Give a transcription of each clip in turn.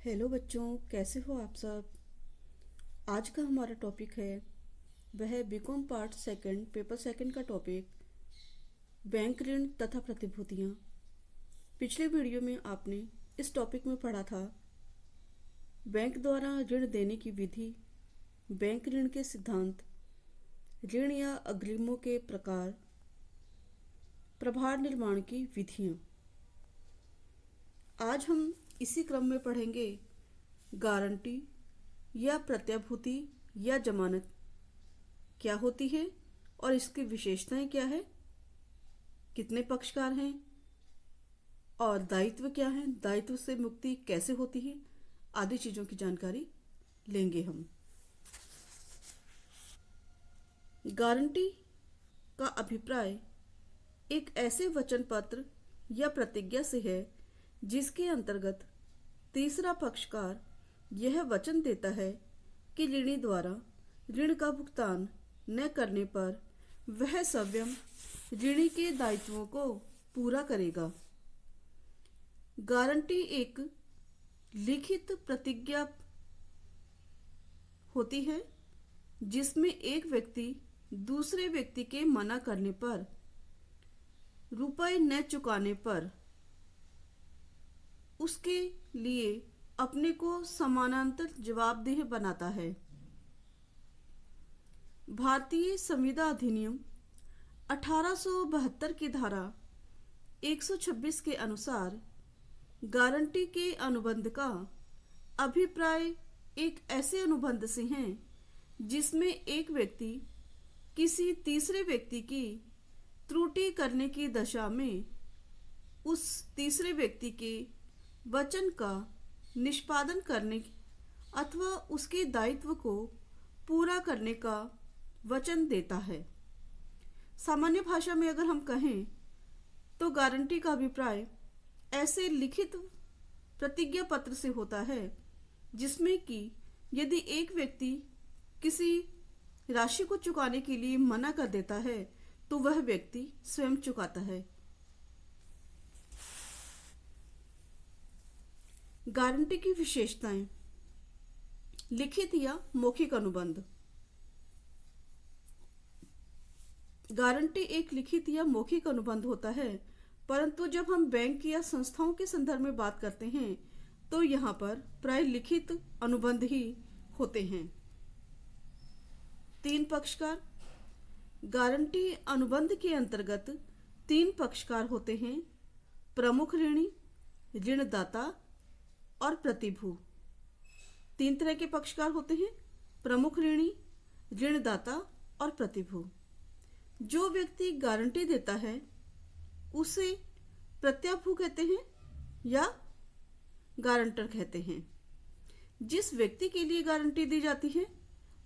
Hello बच्चों, कैसे हो आप सब। आज का हमारा टॉपिक है वह B Com part second paper second का टॉपिक बैंक ऋण तथा प्रतिभूतियाँ। पिछले वीडियो में आपने इस टॉपिक में पढ़ा था बैंक द्वारा ऋण देने की विधि, बैंक ऋण के सिद्धांत, ऋण या अग्रिमों के प्रकार, प्रभार निर्माण की विधियाँ। आज हम इसी क्रम में पढ़ेंगे गारंटी या प्रत्याभूति या जमानत क्या होती है और इसकी विशेषताएं क्या है, कितने पक्षकार हैं और दायित्व क्या है, दायित्व से मुक्ति कैसे होती है, आदि चीज़ों की जानकारी लेंगे हम। गारंटी का अभिप्राय एक ऐसे वचन पत्र या प्रतिज्ञा से है जिसके अंतर्गत तीसरा पक्षकार यह वचन देता है कि ऋणी द्वारा ऋण का भुगतान न करने पर वह स्वयं ऋणी के दायित्वों को पूरा करेगा। गारंटी एक लिखित प्रतिज्ञा होती है जिसमें एक व्यक्ति दूसरे व्यक्ति के मना करने पर, रुपए न चुकाने पर उसके लिए अपने को समानांतर जवाबदेह बनाता है। भारतीय संविदा अधिनियम 1872 की धारा 126 के अनुसार गारंटी के अनुबंध का अभिप्राय एक ऐसे अनुबंध से है जिसमें एक व्यक्ति किसी तीसरे व्यक्ति की त्रुटि करने की दशा में उस तीसरे व्यक्ति के वचन का निष्पादन करने अथवा उसके दायित्व को पूरा करने का वचन देता है। सामान्य भाषा में अगर हम कहें तो गारंटी का अभिप्राय ऐसे लिखित प्रतिज्ञा पत्र से होता है जिसमें कि यदि एक व्यक्ति किसी राशि को चुकाने के लिए मना कर देता है तो वह व्यक्ति स्वयं चुकाता है। गारंटी की विशेषताएं। लिखित या मौखिक अनुबंध। गारंटी एक लिखित या मौखिक अनुबंध होता है, परंतु जब हम बैंक या संस्थाओं के संदर्भ में बात करते हैं तो यहाँ पर प्राय लिखित अनुबंध ही होते हैं। 3 पक्षकार। गारंटी अनुबंध के अंतर्गत 3 पक्षकार होते हैं: प्रमुख ऋणी, ऋणदाता और प्रतिभू। 3 तरह के पक्षकार होते हैं: प्रमुख ऋणी, ऋणदाता और प्रतिभू। जो व्यक्ति गारंटी देता है उसे प्रत्याभू कहते हैं या गारंटर कहते हैं। जिस व्यक्ति के लिए गारंटी दी जाती है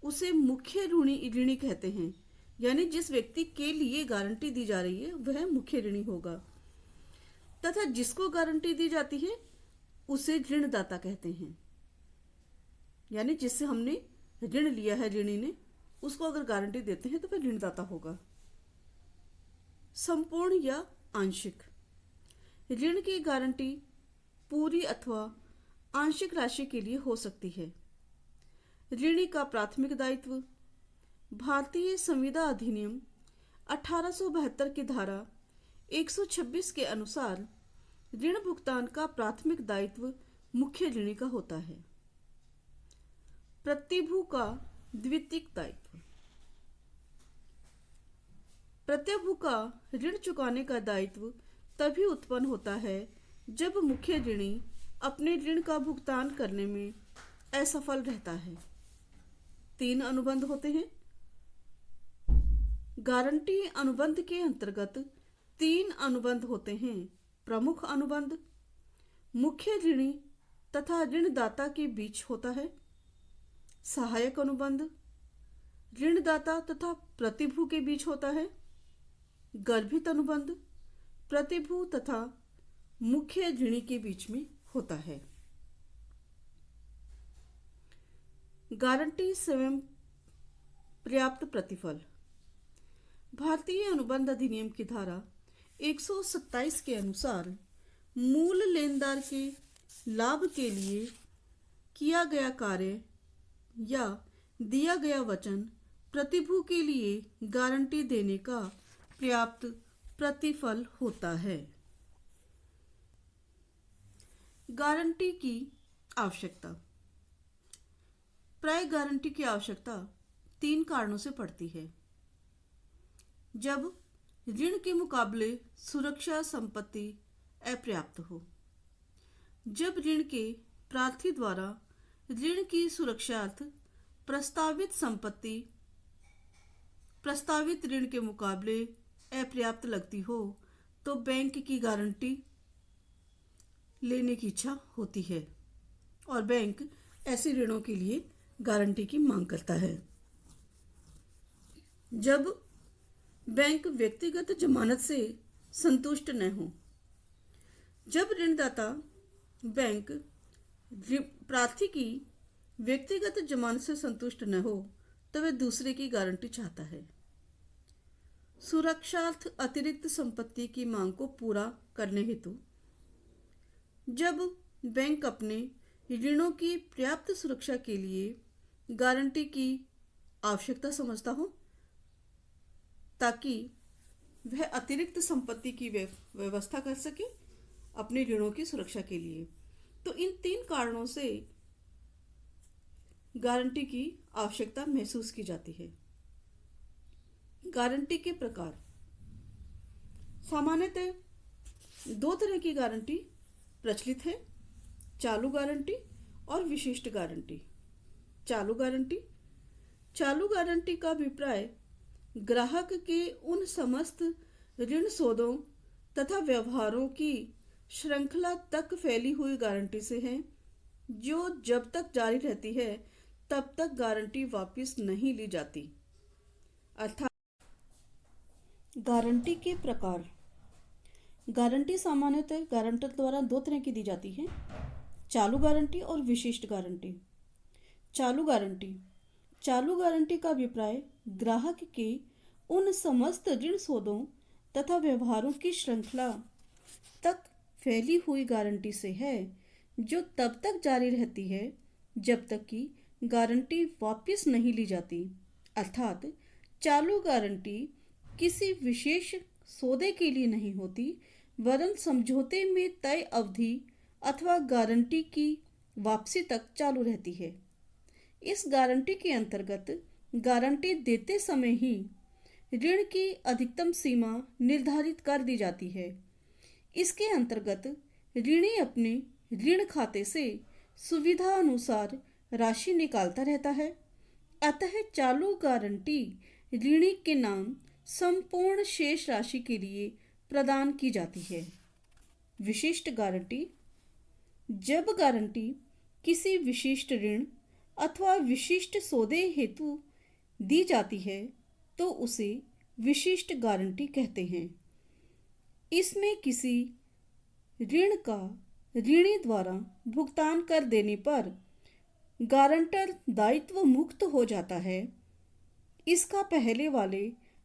उसे मुख्य ऋणी कहते हैं, यानी जिस व्यक्ति के लिए गारंटी दी जा रही है वह मुख्य ऋणी होगा, तथा जिसको गारंटी दी जाती है उसे ऋणदाता कहते हैं। यानी जिससे हमने ऋण लिया है, ऋणी ने, उसको अगर गारंटी देते हैं तो वह ऋणदाता होगा। संपूर्ण या आंशिक। ऋण की गारंटी पूरी अथवा आंशिक राशि के लिए हो सकती है। ऋणी का प्राथमिक दायित्व। भारतीय संविदा अधिनियम 1872 की धारा 126 के अनुसार ऋण भुगतान का प्राथमिक दायित्व मुख्य ऋणी का होता है। प्रतिभू का द्वितीयक दायित्व। प्रत्यभू का ऋण चुकाने का दायित्व तभी उत्पन्न होता है जब मुख्य ऋणी अपने ऋण का भुगतान करने में असफल रहता है। 3 अनुबंध होते हैं। गारंटी अनुबंध के अंतर्गत 3 अनुबंध होते हैं: प्रमुख अनुबंध मुख्य ऋणी तथा ऋणदाता के बीच होता है, सहायक अनुबंध ऋणदाता तथा प्रतिभू के बीच होता है, गर्भित अनुबंध प्रतिभू तथा मुख्य ऋणी के बीच में होता है। गारंटी स्वयं पर्याप्त प्रतिफल। भारतीय अनुबंध अधिनियम की धारा 127 के अनुसार मूल लेनदार के लाभ के लिए किया गया कार्य या दिया गया वचन प्रतिभू के लिए गारंटी देने का पर्याप्त प्रतिफल होता है। गारंटी की आवश्यकता। प्राय गारंटी की आवश्यकता 3 कारणों से पड़ती है। जब ऋण के मुकाबले सुरक्षा संपत्ति अपर्याप्त हो, जब ऋण के प्रार्थी द्वारा ऋण की सुरक्षार्थ प्रस्तावित संपत्ति प्रस्तावित ऋण के मुकाबले अपर्याप्त लगती हो, तो बैंक की गारंटी लेने की इच्छा होती है और बैंक ऐसे ऋणों के लिए गारंटी की मांग करता है। जब बैंक व्यक्तिगत जमानत से संतुष्ट न हो, जब ऋणदाता बैंक प्रार्थी की व्यक्तिगत जमानत से संतुष्ट न हो, तो वह दूसरे की गारंटी चाहता है। सुरक्षार्थ अतिरिक्त संपत्ति की मांग को पूरा करने हेतु जब बैंक अपने ऋणों की पर्याप्त सुरक्षा के लिए गारंटी की आवश्यकता समझता हो, ताकि वह अतिरिक्त संपत्ति की व्यवस्था कर सके अपने ऋणों की सुरक्षा के लिए, तो इन 3 कारणों से गारंटी की आवश्यकता महसूस की जाती है। गारंटी के प्रकार। सामान्यतः 2 तरह की गारंटी प्रचलित है: चालू गारंटी और विशिष्ट गारंटी। चालू गारंटी। चालू गारंटी का अभिप्राय ग्राहक के उन समस्त ऋण सौदों तथा व्यवहारों की श्रृंखला तक फैली हुई गारंटी से है, जो जब तक जारी रहती है तब तक गारंटी वापस नहीं ली जाती। अर्थात गारंटी के प्रकार। गारंटी सामान्यतः गारंटर द्वारा 2 तरह की दी जाती है: चालू गारंटी और विशिष्ट गारंटी। चालू गारंटी। चालू गारंटी का अभिप्राय ग्राहक के उन समस्त ऋण सौदों तथा व्यवहारों की श्रृंखला तक फैली हुई गारंटी से है, जो तब तक जारी रहती है जब तक कि गारंटी वापस नहीं ली जाती। अर्थात चालू गारंटी किसी विशेष सौदे के लिए नहीं होती, वरन समझौते में तय अवधि अथवा गारंटी की वापसी तक चालू रहती है। इस गारंटी के अंतर्गत गारंटी देते समय ही ऋण की अधिकतम सीमा निर्धारित कर दी जाती है। इसके अंतर्गत ऋणी अपने ऋण खाते से सुविधा अनुसार राशि निकालता रहता है। अतः चालू गारंटी ऋणी के नाम संपूर्ण शेष राशि के लिए प्रदान की जाती है। विशिष्ट गारंटी। जब गारंटी किसी विशिष्ट ऋण अथवा विशिष्ट सौदे हेतु दी जाती है, तो उसे विशिष्ट गारंटी कहते हैं। इसमें किसी ऋण का ऋणी द्वारा भुगतान कर देने पर गारंटर दायित्व मुक्त हो जाता है। इसका पहले वाले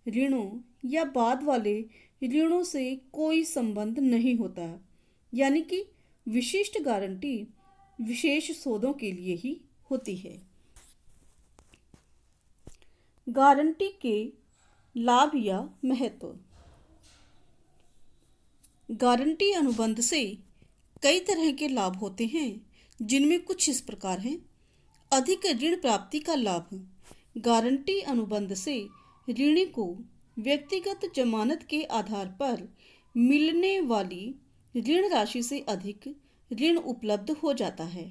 ऋणों या बाद वाले ऋणों से कोई संबंध नहीं होता, यानी कि विशिष्ट गारंटी विशेष सौदों के लिए ही होती है। गारंटी के लाभ या महत्व। गारंटी अनुबंध से कई तरह के लाभ होते हैं, जिनमें कुछ इस प्रकार हैं। अधिक ऋण प्राप्ति का लाभ। गारंटी अनुबंध से ऋणी को व्यक्तिगत जमानत के आधार पर मिलने वाली ऋण राशि से अधिक ऋण उपलब्ध हो जाता है।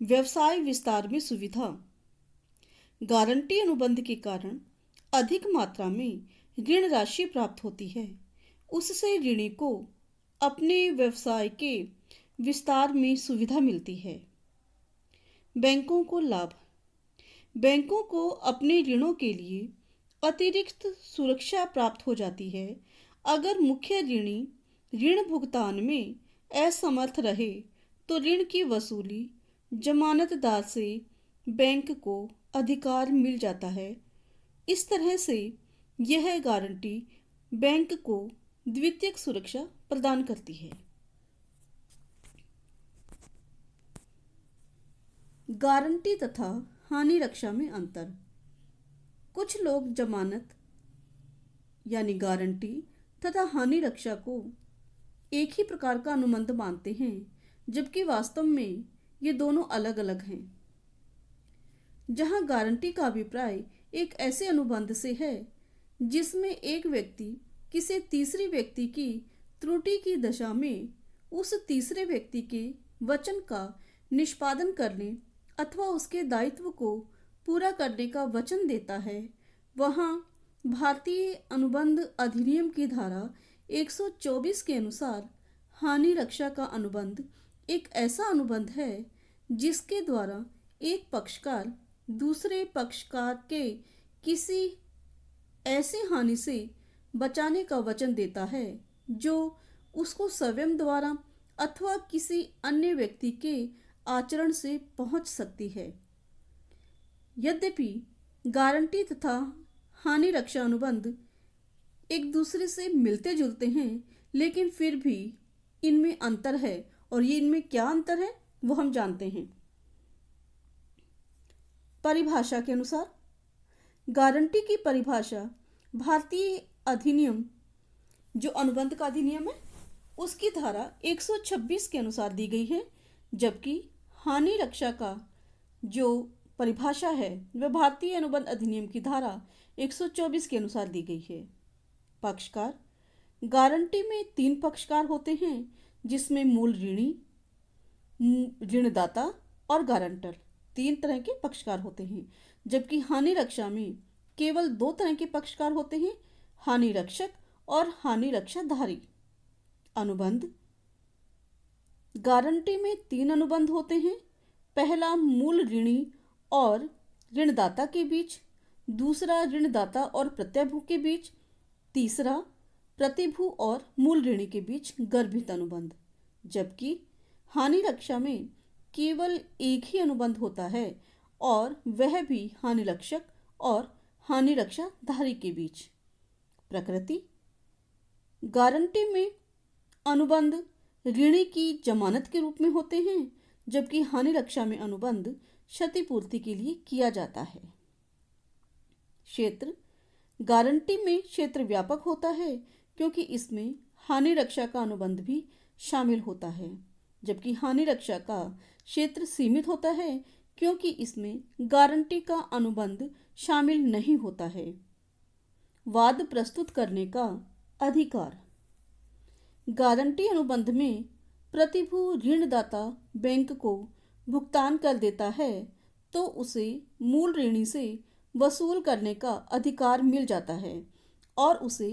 व्यवसाय विस्तार में सुविधा। गारंटी अनुबंध के कारण अधिक मात्रा में ऋण राशि प्राप्त होती है। उससे ऋणी को अपने व्यवसाय के विस्तार में सुविधा मिलती है। बैंकों को लाभ। बैंकों को अपने ऋणों के लिए अतिरिक्त सुरक्षा प्राप्त हो जाती है। अगर मुख्य ऋणी ऋण भुगतान में असमर्थ रहे, तो ऋण की वसूली जमानतदार से बैंक को अधिकार मिल जाता है। इस तरह से यह गारंटी बैंक को द्वितीयक सुरक्षा प्रदान करती है। गारंटी तथा हानि रक्षा में अंतर। कुछ लोग जमानत यानी गारंटी तथा हानि रक्षा को एक ही प्रकार का अनुबंध मानते हैं, जबकि वास्तव में ये दोनों अलग अलग हैं। जहां गारंटी का अभिप्राय एक ऐसे अनुबंध से है जिसमें एक व्यक्ति किसी तीसरे व्यक्ति की त्रुटि की दशा में उस तीसरे व्यक्ति के वचन का निष्पादन करने अथवा उसके दायित्व को पूरा करने का वचन देता है, वहां भारतीय अनुबंध अधिनियम की धारा 124 के अनुसार हानि रक्षा का अनुबंध एक ऐसा अनुबंध है जिसके द्वारा एक पक्षकार दूसरे पक्षकार के किसी ऐसी हानि से बचाने का वचन देता है जो उसको स्वयं द्वारा अथवा किसी अन्य व्यक्ति के आचरण से पहुंच सकती है। यद्यपि गारंटी तथा हानि रक्षा अनुबंध एक दूसरे से मिलते जुलते हैं, लेकिन फिर भी इनमें अंतर है। और ये इनमें क्या अंतर है वो हम जानते हैं। परिभाषा के अनुसार गारंटी की परिभाषा भारतीय अधिनियम जो अनुबंध का अधिनियम है उसकी धारा 126 के अनुसार दी गई है, जबकि हानि रक्षा का जो परिभाषा है वह भारतीय अनुबंध अधिनियम की धारा 124 के अनुसार दी गई है। पक्षकार गारंटी में 3 पक्षकार होते हैं, जिसमें मूल ऋणी, ऋणदाता और गारंटर 3 तरह के पक्षकार होते हैं, जबकि हानि रक्षा में केवल 2 तरह के पक्षकार होते हैं, हानि रक्षक और हानि रक्षाधारी। अनुबंध गारंटी में 3 अनुबंध होते हैं। पहला मूल ऋणी और ऋणदाता के बीच, दूसरा ऋणदाता और प्रत्यभू के बीच, तीसरा प्रतिभू और मूल ऋणी के बीच गर्भित अनुबंध। जबकि हानि रक्षा में केवल एक ही अनुबंध होता है और वह भी हानि रक्षक और हानि रक्षाधारी के बीच। प्रकृति गारंटी में अनुबंध ऋणी की जमानत के रूप में होते हैं, जबकि हानि रक्षा में अनुबंध क्षतिपूर्ति के लिए किया जाता है। क्षेत्र गारंटी में क्षेत्र व्यापक होता है क्योंकि इसमें हानि रक्षा का अनुबंध भी शामिल होता है, जबकि हानि रक्षा का क्षेत्र सीमित होता है क्योंकि इसमें गारंटी का अनुबंध शामिल नहीं होता है। वाद प्रस्तुत करने का अधिकार गारंटी अनुबंध में प्रतिभू ऋणदाता बैंक को भुगतान कर देता है तो उसे मूल ऋणी से वसूल करने का अधिकार मिल जाता है और उसे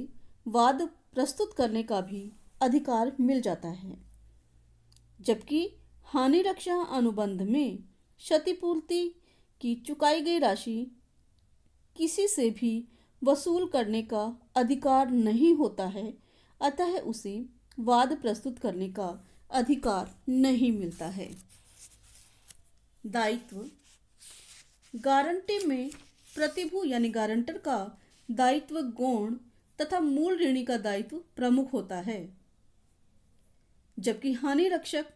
वाद प्रस्तुत करने का भी अधिकार मिल जाता है। जबकि हानि रक्षा अनुबंध में क्षतिपूर्ति की चुकाई गई राशि किसी से भी वसूल करने का अधिकार नहीं होता है, अतः उसे वाद प्रस्तुत करने का अधिकार नहीं मिलता है। दायित्व गारंटी में प्रतिभू यानी गारंटर का दायित्व गौण तथा मूल ऋणी का दायित्व प्रमुख होता है, जबकि हानि रक्षक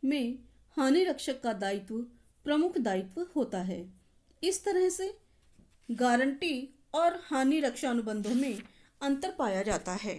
में हानि रक्षक का दायित्व प्रमुख दायित्व होता है। इस तरह से गारंटी और हानि रक्षा अनुबंधों में अंतर पाया जाता है।